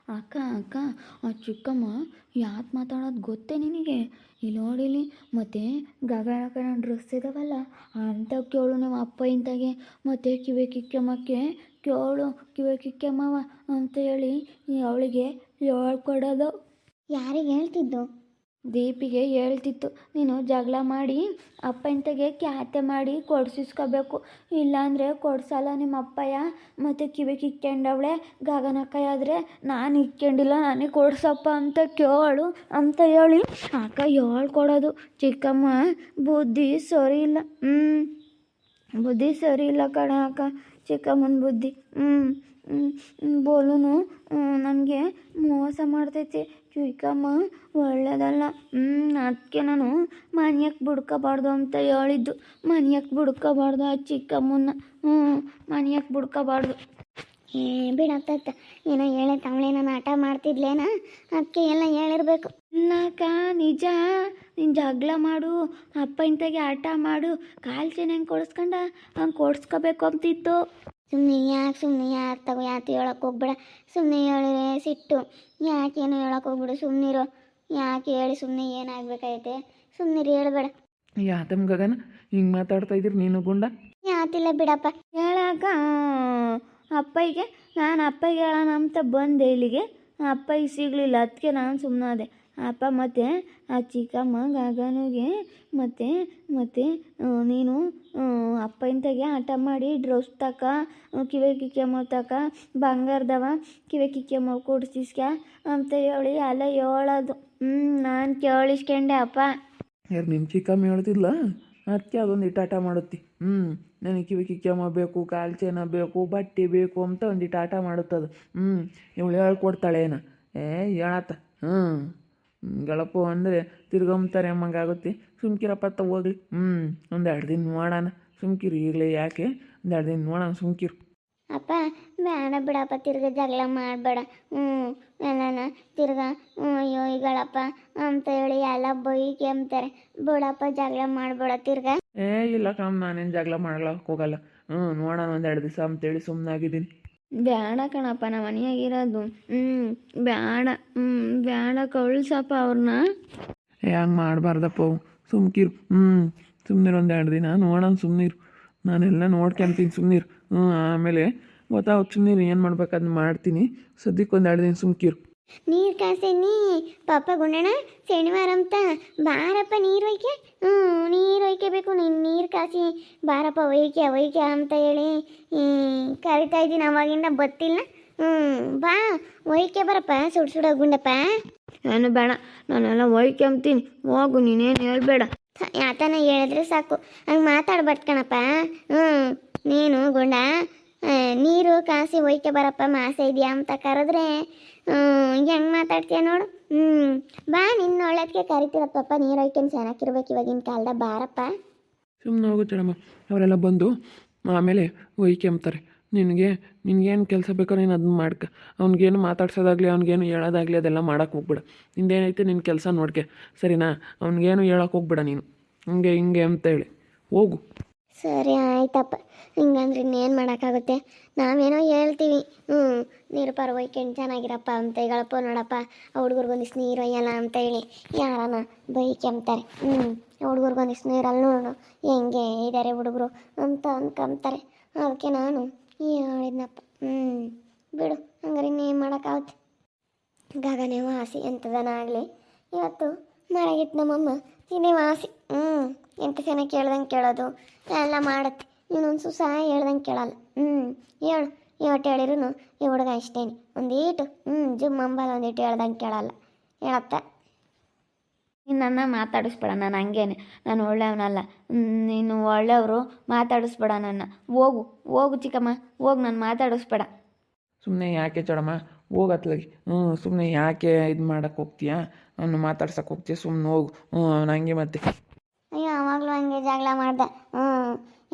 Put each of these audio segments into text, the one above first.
ಅಕ್ಕ ಅಕ್ಕ ಆ ಚಿಕ್ಕಮ್ಮ ಯಾಕೆ ಮಾತಾಡೋದು ಗೊತ್ತೇ ನಿನಗೆ? ಇಲ್ಲಿ ನೋಡಿಲಿ ಮತ್ತೆ ಗಗನಕರ ಡ್ರೆಸ್ ಇದಾವಲ್ಲ ಅಂತ ಕೇಳು ನಮ್ಮ ಅಪ್ಪ ಇಂತಾಗೆ ಮತ್ತೆ ಕಿವೆ ಕಿಕ್ಕಮ್ಮಕ್ಕೆ ಕೇಳು ಕಿವೆ ಕಿಕ್ಕಮ್ಮವ ಅಂತ ಹೇಳಿ ಅವಳಿಗೆ ಹೇಳ್ಕೊಡೋದು. ಯಾರಿಗೆ ಹೇಳ್ತಿದ್ದು? ದೀಪಿಗೆ ಹೇಳ್ತಿತ್ತು, ನೀನು ಜಗಳ ಮಾಡಿ ಅಪ್ಪ ಇಂತಗೆ ಕ್ಯಾತೆ ಮಾಡಿ ಕೊಡ್ಸಿಸ್ಕೋಬೇಕು, ಇಲ್ಲಾಂದರೆ ಕೊಡ್ಸಲ್ಲ ನಿಮ್ಮ ಅಪ್ಪಯ್ಯ. ಮತ್ತು ಕಿವಿ ಕಿಕ್ಕೊಂಡವಳೆ ಗಗನಕ್ಕಯ್ಯ ಆದರೆ ನಾನು ಇಕ್ಕೊಂಡಿಲ್ಲ ನನಗೆ ಕೊಡ್ಸಪ್ಪ ಅಂತ ಕೇಳು ಅಂತ ಹೇಳಿ ಅಕ್ಕ ಹೇಳ್ಕೊಡೋದು. ಚಿಕ್ಕಮ್ಮ ಬುದ್ಧಿ ಸರಿ ಇಲ್ಲ. ಬುದ್ಧಿ ಸರಿ ಇಲ್ಲ ಕಣೆ ಅಕ್ಕ, ಚಿಕ್ಕಮ್ಮನ ಬುದ್ಧಿ. ಬೋಲುನು ನನಗೆ ಮೋಸ ಮಾಡ್ತೈತಿ. ಚಿಕ್ಕಮ್ಮ ಒಳ್ಳೇದಲ್ಲ. ಅದಕ್ಕೆ ನಾನು ಮನೆಯಕ್ಕೆ ಬಿಡ್ಕೋಬಾರ್ದು ಅಂತ ಹೇಳಿದ್ದು. ಮನೆಯಕ್ಕೆ ಬಿಡ್ಕೋಬಾರ್ದು ಆ ಚಿಕ್ಕಮ್ಮನ್ನ. ಮನೆಯಕ್ಕೆ ಬಿಡ್ಕೋಬಾರ್ದು. ಬಿಡತ್ತ ಏನೋ ಹೇಳೆ ತವಳೆ ನಾನು ಆಟ ಮಾಡ್ತಿದ್ಲೇನ, ಅದಕ್ಕೆ ಎಲ್ಲ ಹೇಳಿರ್ಬೇಕು. ಇಲ್ಲಕ್ಕ ನಿಜ. ನೀನು ಜಗಳ ಮಾಡು ಅಪ್ಪ ಇಂತಾಗೆ ಆಟ ಮಾಡು ಕಾಲು ಚೆನ್ನ ಹೆಂಗೆ ಕೊಡಿಸ್ಕೊಂಡ ಹಂಗೆ ಕೊಡ್ಸ್ಕೋಬೇಕು ಅಂತಿತ್ತು. ಸುಮ್ಮನೆ ಯಾಕೆ ತಗೋ ಯಾಕೆ ಹೇಳಕ್ಕೆ ಹೋಗ್ಬೇಡ. ಸುಮ್ಮನೆ ಹೇಳಿದ್ರೆ ಸಿಟ್ಟು. ಯಾಕೇನು ಹೇಳಕ್ಕೆ ಹೋಗ್ಬಿಡು, ಸುಮ್ಮನಿರೋ. ಯಾಕೆ ಹೇಳಿ ಸುಮ್ಮನೆ ಏನಾಗಬೇಕಾಗೈತೆ, ಸುಮ್ಮನಿರಿ, ಹೇಳಬೇಡ. ಯಾತಮ್ ಗಗನ ಹಿಂಗೆ ಮಾತಾಡ್ತಾ ಇದ್ದೀರಿ ನೀನು ಗುಂಡ? ಯಾತಿಲ್ಲ ಬಿಡಪ್ಪ. ಹೇಳಕ್ಕ ಅಪ್ಪಯ್ಯಗೆ ನಾನು ಅಪ್ಪಯ್ಗೆ ಹೇಳೋಣ ಅಂತ ಬಂದೆ ಇಲ್ಲಿಗೆ. ಅಪ್ಪಯ್ಯ ಸಿಗಲಿಲ್ಲ, ಅದಕ್ಕೆ ನಾನು ಸುಮ್ಮನಾದೆ. ಅಪ್ಪ ಮತ್ತು ಆ ಚಿಕ್ಕಮ್ಮ ಗಗನಿಗೆ ಮತ್ತು ನೀನು ಅಪ್ಪ ಇಂತಾಗೆ ಆಟ ಮಾಡಿ ಡ್ರೆಸ್ ತಕ ಕಿವೆ ಕಿಕ್ಕಮ್ಮ ತಕ ಬಂಗಾರದವ ಕಿವೆ ಕಿಕ್ಕಮ್ಮ ಕೊಡ್ಸಿಸ್ಕ ಅಂತ ಹೇಳಿ ಎಲ್ಲ ಹೇಳೋದು. ನಾನು ಕೇಳಿಸ್ಕೊಂಡೆ ಅಪ್ಪ. ಯಾರು ನಿಮ್ಮ ಚಿಕ್ಕಮ್ಮ ಹೇಳ್ತಿದ್ಲ? ಅದಕ್ಕೆ ಅದೊಂದು ಇಟ್ಟಾಟ ಮಾಡುತ್ತಿ. ನನಗೆ ಕಿವಿ ಕಿಕ್ಕಮ್ಮ ಬೇಕು, ಕಾಲು ಚೇನ ಬೇಕು, ಬಟ್ಟೆ ಬೇಕು ಅಂತ ಒಂದಿಟ್ಟು ಆಟ ಮಾಡುತ್ತದು. ಇವಳು ಹೇಳ್ಕೊಡ್ತಾಳೇನ? ಹೇಳತ್ತ. ಗಳಪ್ಪು ಅಂದರೆ ತಿರ್ಗಂಬ್ತಾರೆ ಅಮ್ಮಂಗಾಗುತ್ತೆ. ಸುಮ್ಕಿರಪ್ಪ ಹೋಗ್ಲಿ. ಒಂದು 2 ದಿನ ನೋಡೋಣ, ಸುಮ್ಕಿರು. ಈಗಲೇ ಯಾಕೆ, ಒಂದು 2 ದಿನ ನೋಡೋಣ, ಸುಮ್ಕಿರು. ಅಪ್ಪ ಬೇಡ ಬಿಡಪ್ಪ, ತಿರ್ಗ ಜಗಳ ಮಾಡಬೇಡ. ಎಲ್ಲ ತಿರ್ಗ ಅಯ್ಯೋ ಈಗಳಪ್ಪ ಅಂತ ಹೇಳಿ ಎಲ್ಲ ಬೈಕೆ ಅಂತಾರೆ. ಬಿಡಪ್ಪ ಜಗಳ ಮಾಡಬೇಡ ತಿರ್ಗ. ಇಲ್ಲ ಕಣಮ್ಮ, ನಾನೇನು ಜಗಳ ಮಾಡಕ್ಕೆ ಹೋಗಲ್ಲ. ನೋಡೋಣ ಒಂದು 2 ದಿವಸ ಅಂತೇಳಿ ಸುಮ್ಮನಾಗಿದ್ದೀನಿ. ಬೇಡ ಕಣಪ್ಪ, ನಮ್ಮ ಮನೆಯಾಗಿರೋದು. ಬೇಡ ಬೇಡ, ಕಳ್ಸಪ್ಪ ಅವ್ರನ್ನ. ಹಂಗೆ ಮಾಡಬಾರ್ದಪ್ಪ, ಸುಮ್ಕಿರು. ಸುಮ್ಮನಿರು, ಒಂದು 2 ದಿನ ನೋಡೋಣ, ಸುಮ್ಮನಿರು. ನಾನೆಲ್ಲ ನೋಡ್ಕೊಂತೀನಿ, ಸುಮ್ಮನಿರು. ಆಮೇಲೆ ಗೊತ್ತಾಗುತ್ತೆ, ಸುಮ್ಮನಿರು. ಏನು ಮಾಡ್ಬೇಕು ಅದನ್ನ ಮಾಡ್ತೀನಿ. ಸದ್ಯಕ್ಕೆ ಒಂದು 2 ದಿನ ಸುಮ್ಕಿರು. ನೀರು ಕಾಸೇನಿ ಪಾಪ ಗುಂಡಣ್ಣ, ಶನಿವಾರ ಅಂತ ಬಾರಪ್ಪ ನೀರು ಒಯ್ಕೆ. ನೀರು ಒಯ್ಕೋಬೇಕು. ನೀರು ಕಾಸಿ ಬಾರಪ್ಪ ಒಯ್ಕೆ ಅಂತ ಹೇಳಿ ಕರಿತಾ ಇದ್ದೀನಿ. ಅವಾಗಿಂದ ಗೊತ್ತಿಲ್ಲ. ಬಾ ಒಯ್ಕೆ ಬರಪ್ಪ, ಸುಡ ಗುಂಡಪ್ಪ. ಏನು ಬೇಡ, ನಾನೆಲ್ಲ ಒಯ್ಕೊಂತೀನಿ. ಹೋಗು, ನೀನೇನು ಹೇಳ್ಬೇಡ. ಯಾತನ ಹೇಳಿದ್ರೆ ಸಾಕು, ಹಂಗೆ ಮಾತಾಡ್ಬಾರ್ದು ಕಣಪ್ಪ. ನೀನು ಗುಂಡ ನೀರು ಕಾಸಿ ಒಯ್ಕೆ ಬರಪ್ಪ ಮಾಸೆ ಇದೆಯಾ ಅಂತ ಕರೆದ್ರೆ ಹೆಂಗೆ ಮಾತಾಡ್ತೀಯ ನೋಡು. ಬಾ, ನಿನ್ನ ಒಳ್ಳೇದಕ್ಕೆ ಕರಿತಿರಪ್ಪಪ್ಪ. ನೀರು ಒಯ್ಕೊಂಡು ಚೆನ್ನಾಗಿರ್ಬೇಕು ಇವಾಗಿನ ಕಾಲದ. ಬಾರಪ್ಪ. ಸುಮ್ಮನೆ ಹೋಗುತ್ತೇಳಮ್ಮ. ಅವರೆಲ್ಲ ಬಂದು ಆಮೇಲೆ ಒಯ್ಕೊಂಬ್ತಾರೆ. ನಿನಗೇನು ಕೆಲಸ ಬೇಕೋ ನೀನು ಅದನ್ನ ಮಾಡ್ಕ. ಅವ್ನಿಗೇನು ಮಾತಾಡ್ಸೋದಾಗಲಿ ಅವ್ನಿಗೇನು ಹೇಳೋದಾಗಲಿ ಅದೆಲ್ಲ ಮಾಡೋಕ್ಕೆ ಹೋಗ್ಬೇಡ. ನಿಂದೇನೈತೆ ನಿನ್ನ ಕೆಲಸ ನೋಡ್ಕೆ, ಸರಿನಾ? ಅವ್ನಿಗೇನು ಹೇಳೋಕೆ ಹೋಗ್ಬೇಡ ನೀನು. ಹಿಂಗೆ ಅಂತೇಳಿ ಹೋಗು. ಸರಿ ಆಯ್ತಪ್ಪ. ಹಿಂಗಂದ್ರೆ ಇನ್ನೇನು ಮಾಡೋಕ್ಕಾಗುತ್ತೆ, ನಾವೇನೋ ಹೇಳ್ತೀವಿ. ನೀರು ಪರ ಒಯ್ಕೊಂಡು ಚೆನ್ನಾಗಿರಪ್ಪ ಅಂತ ಈಗಳಪ್ಪ. ನೋಡಪ್ಪ ಆ ಹುಡುಗರಿಗೊಂದಿಷ್ಟು ನೀರು ಒಯ್ಯಲ್ಲ ಅಂತ ಹೇಳಿ ಯಾರನ್ನ ಬೈಕೆಂಬ್ತಾರೆ. ಹುಡುಗರಿಗೊಂದಿಷ್ಟು ನೀರಲ್ಲಿ ನೋಡು ಹೆಂಗೆ ಇದ್ದಾರೆ ಹುಡುಗರು ಅಂತ ಅಂದ್ಕೊಂತಾರೆ. ಅದಕ್ಕೆ ನಾನು ಹೇಳಿದ್ನಪ್ಪ. ಬಿಡು, ಹಂಗಾರೆ ಇನ್ನೇನು ಮಾಡೋಕ್ಕಾಗುತ್ತೆ. ಗಗನೇ ವಾಸಿ ಎಂಥದನ ಆಗಲಿ, ಇವತ್ತು ಮರಗಿತ್ತು ನಮ್ಮಮ್ಮ. ಇದೇ ವಾಸಿ. ಎಂತ ಚೆನ್ನಾಗಿ ಕೇಳ್ದಂಗೆ ಕೇಳೋದು ಎಲ್ಲ ಮಾಡುತ್ತೆ. ಇನ್ನೊಂದು ಸುಸ ಹೇಳ್ದಂಗೆ ಕೇಳಲ್ಲ. ಹೇಳು ಇವತ್ತು ಹೇಳಿರು ಈ ಹುಡುಗ ಇಷ್ಟೇನೆ. ಒಂದೀಟು ಜುಮ್ ಅಂಬಲ್ಲ, ಒಂದೀಟು ಹೇಳ್ದಂಗೆ ಕೇಳಲ್ಲ. ಹೇಳತ್ತ ನನ್ನ ಮಾತಾಡಿಸ್ಬೇಡ. ನಾನು ಹಂಗೇನೆ, ನಾನು ಒಳ್ಳೆಯವನಲ್ಲ. ನೀನು ಒಳ್ಳೆಯವರು, ಮಾತಾಡಿಸ್ಬೇಡ ನನ್ನ. ಹೋಗು ಚಿಕ್ಕಮ್ಮ, ಹೋಗು, ನಾನು ಮಾತಾಡಿಸ್ಬೇಡ. ಸುಮ್ಮನೆ ಯಾಕೆ ಚಡಮ್ಮ ಹೋಗತ್ಲಾಗಿ. ಸುಮ್ಮನೆ ಯಾಕೆ ಇದು ಮಾಡೋಕ್ಕೆ ಹೋಗ್ತೀಯಾ? ಅವನು ಮಾತಾಡ್ಸಕ್ಕೆ ಹೋಗ್ತೀಯ? ಸುಮ್ಮನೆ ಹೋಗು. ಹಂಗೆ ಮತ್ತೆ. ಅಯ್ಯೋ ಅವಾಗಲೂ ಹಂಗೆ ಜಗಳ ಮಾಡ್ದೆ.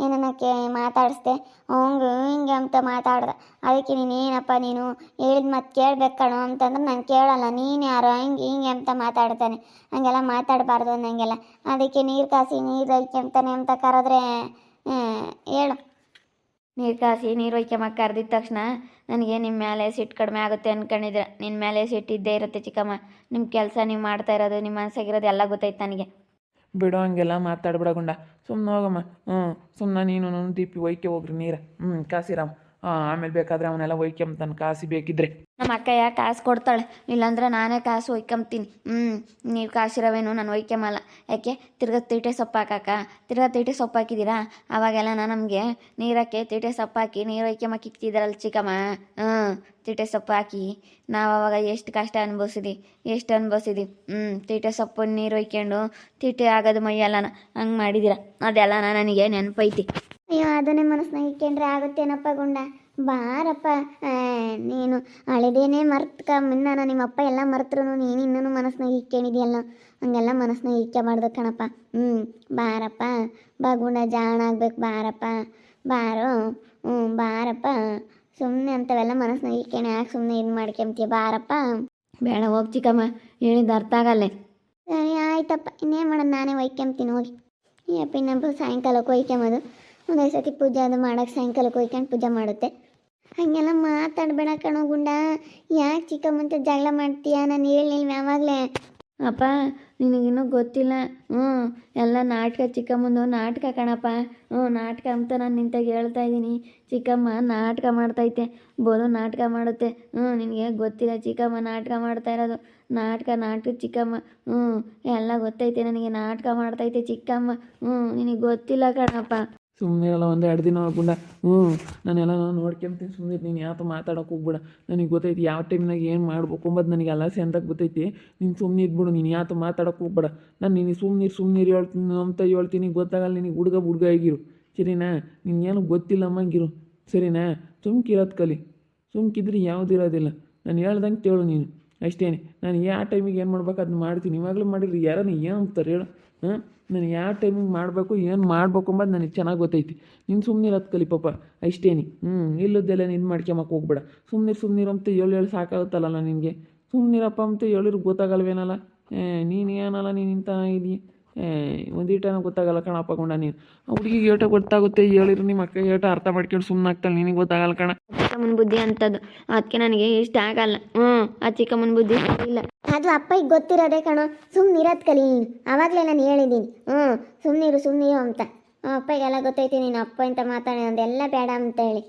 ಏನನ್ನಕ್ಕೆ ಮಾತಾಡಿಸ್ದೆ, ಅವಂಗೆ ಹಿಂಗೆ ಅಂತ ಮಾತಾಡ್ದೆ. ಅದಕ್ಕೆ ನೀನೇನಪ್ಪ ನೀನು ಹೇಳಿದ ಮತ್ತೆ ಕೇಳ್ಬೇಕು ಕಣೋ ಅಂತಂದ್ರೆ ನಾನು ಕೇಳಲ್ಲ. ನೀನು ಯಾರೋ ಹಿಂಗೆ ಅಂತ ಮಾತಾಡ್ತಾನೆ. ಹಂಗೆಲ್ಲ ಮಾತಾಡಬಾರ್ದು ಅನ್ನಂಗೆಲ್ಲ. ಅದಕ್ಕೆ ನೀರು ಕಾಸಿ ನೀರು ಒಯ್ಕೊಂತಾನೆ ಅಂತ ಕರೆದ್ರೆ ಹೇಳು. ನೀರು ಕಾಸಿ ನೀರು ಒಯ್ಕೊಂಬ ಕರೆದಿದ್ದ ತಕ್ಷಣ ನನಗೆ ನಿಮ್ಮ ಮೇಲೆ ಸಿಟ್ಟು ಕಡಿಮೆ ಆಗುತ್ತೆ ಅಂದ್ಕೊಂಡಿದ್ರೆ ನಿನ್ನ ಮೇಲೆ ಸಿಟ್ಟು ಇದ್ದೇ ಇರುತ್ತೆ ಚಿಕ್ಕಮ್ಮ. ನಿಮ್ಮ ಕೆಲಸ ನೀವು ಮಾಡ್ತಾ ಇರೋದು ನಿಮ್ಮ ಮನಸ್ಸಾಗಿರೋದು ಎಲ್ಲ ಗೊತ್ತೈತೆ ನನಗೆ. ಬಿಡೋ ಹಂಗೆಲ್ಲ ಮಾತಾಡ್ಬಿಡ ಗುಂಡ, ಸುಮ್ಮನೆ ಹೋಗಮ್ಮ. ಸುಮ್ಮನೆ ನೀನು ದೀಪಿ ಒಯ್ಕೆ ಹೋಗ್ರಿ ನೀರು. ಕಾಸಿರಾಮ. ಆಮೇಲೆ ಬೇಕಾದ್ರೆ ಅವನ್ನೆಲ್ಲ ಒಯ್ಕೊಂತಾನೆ ಕಾಸಿ ಬೇಕಿದ್ರೆ. ನಮ್ಮ ಅಕ್ಕಯ್ಯ ಕಾಸು ಕೊಡ್ತಾಳೆ, ಇಲ್ಲಾಂದ್ರೆ ನಾನೇ ಕಾಸು ಒಯ್ಕೊಂತೀನಿ. ನೀವು ಕಾಸಿರವೇನು ನಾನು ಒಯ್ಕೊಂಬಲ್ಲ. ಯಾಕೆ ತಿರ್ಗಾ ತೀಟೆ ಸೊಪ್ಪು ಹಾಕಾಕ? ತಿರ್ಗಾ ತೀಟೆ ಸೊಪ್ಪು ಹಾಕಿದ್ದೀರಾ? ಅವಾಗೆಲ್ಲ ನಮಗೆ ನೀರಕ್ಕೆ ತೀಟೆ ಸೊಪ್ಪು ಹಾಕಿ ನೀರು ಒಯ್ಕೊಂಬಕ್ಕಿಕ್ತಿದ್ದಾರಲ್ಲ ಚಿಕ್ಕಮ್ಮ. ತೀಟೆ ಸೊಪ್ಪು ಹಾಕಿ ನಾವು ಅವಾಗ ಎಷ್ಟು ಕಷ್ಟ ಅನುಭವಿಸಿದ್ವಿ. ತೀಟೆ ಸೊಪ್ಪು ನೀರು ಒಯ್ಕೊಂಡು ತೀಟೆ ಆಗೋದು ಮೈಯೆಲ್ಲನ ಹಂಗೆ ಮಾಡಿದ್ದೀರ. ಅದೆಲ್ಲ ನನಗೆ ನೆನಪೈತಿ. ಅಯ್ಯೋ ಅದನ್ನೇ ಮನಸ್ಸಿನಾಗ ಇಟ್ಕೊಂಡ್ರೆ ಆಗುತ್ತೇನಪ್ಪ ಗುಂಡ. ಬಾರಪ್ಪ, ನೀನು ಹಳೆದೇನೇ ಮುನ್ನ ನಿಮ್ಮಪ್ಪ ಎಲ್ಲ ಮರ್ತರು ನೀನು ಇನ್ನೂ ಮನಸ್ಸಿನಾಗ ಇಕ್ಕೊಂಡಿದ್ಯಲ್ಲ, ಹಂಗೆಲ್ಲ ಮನಸ್ಸಿನಾಗ ಇಕ್ಕೋಬಾರ್ದು ಕಣಪ್ಪ. ಬಾರಪ್ಪ, ಬಾ ಗುಂಡ, ಜಾಣ ಆಗ್ಬೇಕು. ಬಾರಪ್ಪ, ಬಾರೋ. ಬಾರಪ್ಪ, ಸುಮ್ಮನೆ ಅಂಥವೆಲ್ಲ ಮನಸ್ಸಿನಾಗ ಇಕ್ಕೊಂಡು ಯಾಕೆ ಸುಮ್ಮನೆ ಇದು ಮಾಡ್ಕೊಂತೀಯ? ಬಾರಪ್ಪ. ಬೇಡ ಹೋಗಿ ಚಿಕ್ಕಮ್ಮ, ಹೇಳಿದ್ದು ಅರ್ಥ ಆಗಲ್ಲೇ. ಸರಿ ಆಯ್ತಪ್ಪ, ಇನ್ನೇನು ಮಾಡೋದು, ನಾನೇ ಒಯ್ಕೊಂತೀನಿ ಹೋಗಿ. ಯಪ್ಪ ಇನ್ನೊಬ್ಬ ಸಾಯಂಕಾಲಕ್ಕೆ ಒಯ್ಕೊಂಬೋದು. ಒಂದೇ ಸತಿ ಪೂಜೆ ಅದು ಮಾಡೋಕ್ಕೆ ಸಾಯಂಕಾಲಕ್ಕೆ ಒಯ್ಕೊಂಡು ಪೂಜೆ ಮಾಡುತ್ತೆ. ಹಾಗೆಲ್ಲ ಮಾತಾಡಬೇಡ ಕಣೋ ಗುಂಡ. ಯಾಕೆ ಚಿಕ್ಕಮ್ಮಂತ ಜಗಳ ಮಾಡ್ತೀಯ? ನಾನು ಹೇಳಿಲ್ವ ಯಾವಾಗಲೇ? ಅಪ್ಪ ನಿನಗಿನ್ನೂ ಗೊತ್ತಿಲ್ಲ. ಎಲ್ಲ ನಾಟಕ, ಚಿಕ್ಕಮ್ಮಂದು ನಾಟಕ ಕಣಪ್ಪ. ನಾಟಕ ಅಂತ ನಾನು ನಿಂತಾಗ ಹೇಳ್ತಾ ಇದ್ದೀನಿ. ಚಿಕ್ಕಮ್ಮ ನಾಟಕ ಮಾಡ್ತೈತೆ, ಬೋಲು ನಾಟಕ ಮಾಡುತ್ತೆ. ನಿನಗೆ ಗೊತ್ತಿಲ್ಲ, ಚಿಕ್ಕಮ್ಮ ನಾಟಕ ಮಾಡ್ತಾ ಇರೋದು. ನಾಟಕ ಚಿಕ್ಕಮ್ಮ. ಎಲ್ಲ ಗೊತ್ತೈತೆ ನನಗೆ, ನಾಟಕ ಮಾಡ್ತೈತೆ ಚಿಕ್ಕಮ್ಮ. ನಿನಗೆ ಗೊತ್ತಿಲ್ಲ ಕಣಪ್ಪ. ಸುಮ್ಮನೆ ಎಲ್ಲ ಒಂದು 2 ದಿನ ಗುಂಡ. ನಾನೆಲ್ಲ ನೋಡ್ಕೊಂತೀನಿ, ಸುಮ್ಮನೆ ನೀನು ಯಾವತ್ತು ಮಾತಾಡೋಕೆ ಹೋಗ್ಬಿಡ. ನನಗೆ ಗೊತ್ತೈತಿ ಯಾವ ಟೈಮ್ನಾಗ ಏನು ಮಾಡ್ಬೇಕು ಅಂಬದು ನನಗೆ ಎಲ್ಲ ಸೆಂದಾಗ ಗೊತ್ತೈತಿ. ನೀನು ಸುಮ್ಮನೆ ಇದ್ಬಿಡು, ನೀನು ಯಾವತ್ತು ಮಾತಾಡೋಕೆ ಹೋಗ್ಬೇಡ. ನಾನು ನಿನಗೆ ಸುಮ್ಮನೆ ಹೇಳ್ತೀನಿ ಅಂತ ಹೇಳ್ತೀನಿ, ಗೊತ್ತಾಗಲ್ಲ ನಿನಗೆ. ಹುಡುಗ ಆಗಿರು, ಸರಿನಾ? ನಿನಗೇನು ಗೊತ್ತಿಲ್ಲ ಅಮ್ಮಂಗಿರು, ಸರಿನಾ? ಸುಮ್ಕಿರೋದು ಕಲಿ. ಸುಮ್ಕಿದ್ರೆ ಯಾವುದಿರೋದಿಲ್ಲ. ನಾನು ಹೇಳ್ದಂಗೆ ಕೇಳು ನೀನು, ಅಷ್ಟೇನೆ. ನಾನು ಯಾವ ಟೈಮಿಗೆ ಏನು ಮಾಡ್ಬೇಕು ಅದನ್ನ ಮಾಡ್ತೀನಿ. ಇವಾಗಲೂ ಮಾಡಿರಿ ಯಾರನ್ನ ಏನು ಅಂತಾರೆ ಹೇಳು? ನಾನು ಯಾವ ಟೈಮಿಗೆ ಮಾಡಬೇಕು, ಏನು ಮಾಡ್ಬೇಕು ಅಂಬದು ನನಗೆ ಚೆನ್ನಾಗಿ ಗೊತ್ತೈತಿ. ನೀನು ಸುಮ್ಮನೆ ಇರೋದು ಕಲಿ ಪಾಪ, ಅಷ್ಟೇನಿ. ಇಲ್ಲದ್ದೆಲ್ಲ ನೀನು ಮಾಡ್ಕೊಂಬಕ್ಕೆ ಹೋಗ್ಬೇಡ. ಸುಮ್ಮನಿರು ಅಂತ ಹೇಳಿ ಸಾಕಾಗುತ್ತಲ್ಲ ನಿನಗೆ. ಸುಮ್ಮನಿರಪ್ಪ ಅಂತ ಹೇಳಿದ್ರು ಗೊತ್ತಾಗಲ್ವೇನಲ್ಲ. ನೀನು ಏನಲ್ಲ, ನೀನು ಇಂಥ ಇದೀಯ. ಒಂದೀಟನ ಗೊತ್ತಾಗಲ್ಲ ಕಣಪ್ಪ ಗುಂಡ ನೀನು. ಆ ಹುಡುಗಿಗೆ ಏಟ ಗೊತ್ತಾಗುತ್ತೆ ಹೇಳಿದ್ರು, ನಿಮ್ಮ ಅಕ್ಕ ಏಟ ಅರ್ಥ ಮಾಡ್ಕೊಂಡು ಸುಮ್ಮನೆ ಆಗ್ತಾಳೆ, ನಿನಗೆ ಗೊತ್ತಾಗಲ್ಲ ಕಣ. ಚಿಕ್ಕಮ್ಮನ ಬುದ್ಧಿ ಅಂಥದ್ದು, ಅದಕ್ಕೆ ನನಗೆ ಇಷ್ಟ ಆಗಲ್ಲ. ಆ ಚಿಕ್ಕಮ್ಮನ ಬುದ್ಧಿ ಇಲ್ಲ. ಅದು ಅಪ್ಪಗೆ ಗೊತ್ತಿರೋದೇ ಕಣೋ. ಸುಮ್ಮನಿರೋದು ಕಲಿ ನೀನು. ಆವಾಗಲೇ ನಾನು ಹೇಳಿದ್ದೀನಿ, ಸುಮ್ಮನಿರು ಅಂತ. ಅಪ್ಪಗೆಲ್ಲ ಗೊತ್ತೈತಿ ನೀನು ಅಪ್ಪ ಅಂತ ಮಾತಾಡಿ ಅಂದೆಲ್ಲ ಬೇಡ ಅಂತ ಹೇಳಿ.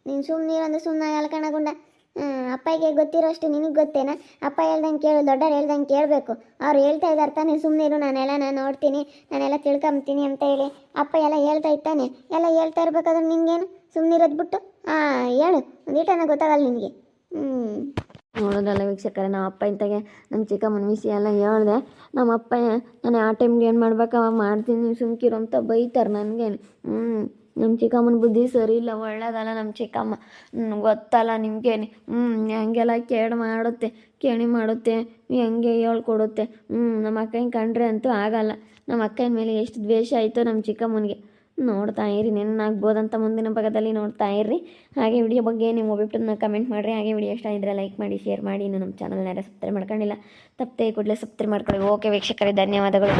ನೀನು ಸುಮ್ಮನಿರು ಅಂದ್ರೆ ಸುಮ್ಮನೆ ಆಗಲ್ಲ ಕಣ ಗುಂಡ. ಅಪ್ಪಗೆ ಗೊತ್ತಿರೋ ಅಷ್ಟು ನಿನಗೆ ಗೊತ್ತೇನಾ? ಅಪ್ಪ ಹೇಳ್ದಂಗೆ ಕೇಳು, ದೊಡ್ಡವ್ರು ಹೇಳ್ದಂಗೆ ಕೇಳಬೇಕು. ಅವ್ರು ಹೇಳ್ತಾ ಇದ್ದಾರೆ ತಾನೇ, ಸುಮ್ಮನಿರು, ನಾನು ನೋಡ್ತೀನಿ, ನಾನೆಲ್ಲ ತಿಳ್ಕೊಂತೀನಿ ಅಂತ ಹೇಳಿ. ಅಪ್ಪ ಎಲ್ಲ ಹೇಳ್ತಾ ಇತ್ತಾನೆ, ಎಲ್ಲ ಹೇಳ್ತಾ ಇರ್ಬೇಕಾದ್ರೆ ನಿನಗೇನು ಸುಮ್ಮನಿರೋದು ಬಿಟ್ಟು ಹೇಳು, ಒಂದೀಟನ ಗೊತ್ತಾಗಲ್ಲ ನಿನಗೆ. ನೋಡೋದಲ್ಲ ವೀಕ್ಷಕರೇ, ನಮ್ಮ ಅಪ್ಪ ಇಂತಾಗೆ ನಮ್ಮ ಚಿಕ್ಕಮ್ಮನ ವಿಷಯ ಎಲ್ಲ ಹೇಳ್ದೆ. ನಮ್ಮ ಅಪ್ಪ ನಾನು ಆ ಟೈಮ್ಗೆ ಏನು ಮಾಡ್ಬೇಕು ಅವಾಗ ಮಾಡ್ತೀನಿ, ನೀವು ಸುಮ್ಕಿರು ಅಂತ ಬೈತಾರೆ ನನಗೇನು. ನಮ್ಮ ಚಿಕ್ಕಮ್ಮನ ಬುದ್ಧಿ ಸರಿ ಇಲ್ಲ, ಒಳ್ಳೇದಲ್ಲ ನಮ್ಮ ಚಿಕ್ಕಮ್ಮ. ಗೊತ್ತಲ್ಲ ನಿಮಗೇನೆ. ಹಂಗೆಲ್ಲ ಕೇಣಿ ಮಾಡುತ್ತೆ, ಹೆಂಗೆ ಹೇಳ್ಕೊಡುತ್ತೆ. ನಮ್ಮ ಅಕ್ಕನ ಕಂಡ್ರೆ ಅಂತೂ ಆಗಲ್ಲ. ನಮ್ಮ ಅಕ್ಕನ ಮೇಲೆ ಎಷ್ಟು ದ್ವೇಷ ಆಯಿತು ನಮ್ಮ ಚಿಕ್ಕಮ್ಮನಿಗೆ. ನೋಡ್ತಾ ಇರಿ, ನೆನ್ನಾಗ್ಬೋದಂತ ಮುಂದಿನ ಭಾಗದಲ್ಲಿ ನೋಡ್ತಾ ಇರ್ರಿ. ಹಾಗೆ ವಿಡಿಯೋ ಬಗ್ಗೆ ನಿಮ್ಮ ಒಬ್ಬಿಟ್ಟನ್ನ ಕಮೆಂಟ್ ಮಾಡಿರಿ. ಹಾಗೆ ವಿಡಿಯೋ ಇಷ್ಟ ಇದ್ದರೆ ಲೈಕ್ ಮಾಡಿ, ಶೇರ್ ಮಾಡಿ. ಇನ್ನು ನಮ್ಮ ಚಾನಲ್ನ ಯಾರು ಸಬ್ಸ್ಕ್ರೈಬ್ ಮಾಡ್ಕೊಂಡಿಲ್ಲ, ತಪ್ಪದೆ ಕೂಡಲೇ ಸಬ್ಸ್ಕ್ರೈಬ್ ಮಾಡ್ಕೊಳ್ಳಿ. ಓಕೆ ವೀಕ್ಷಕರೇ, ಧನ್ಯವಾದಗಳು.